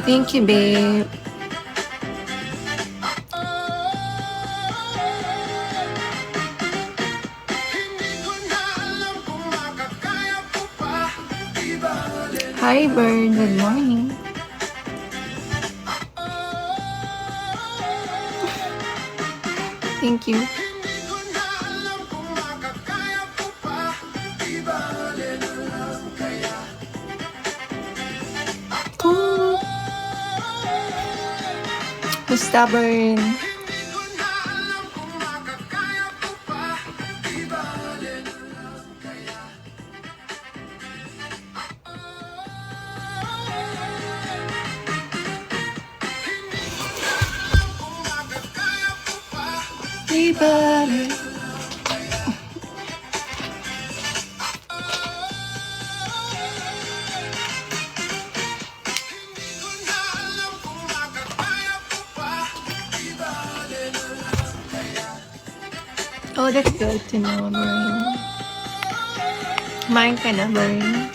Thank you, babe. Hi, Bird. Good morning. Thank you. Cool. Stubborn. Di bale. Oh, that's good to know, Maureen. Kumain ka na, Maureen?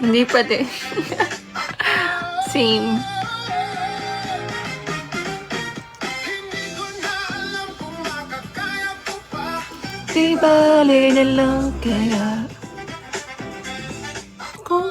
Hindi pa din. Same. Di bale na lang kaya kung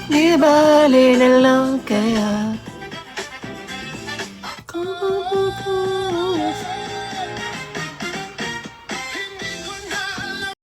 di bale na lang kaya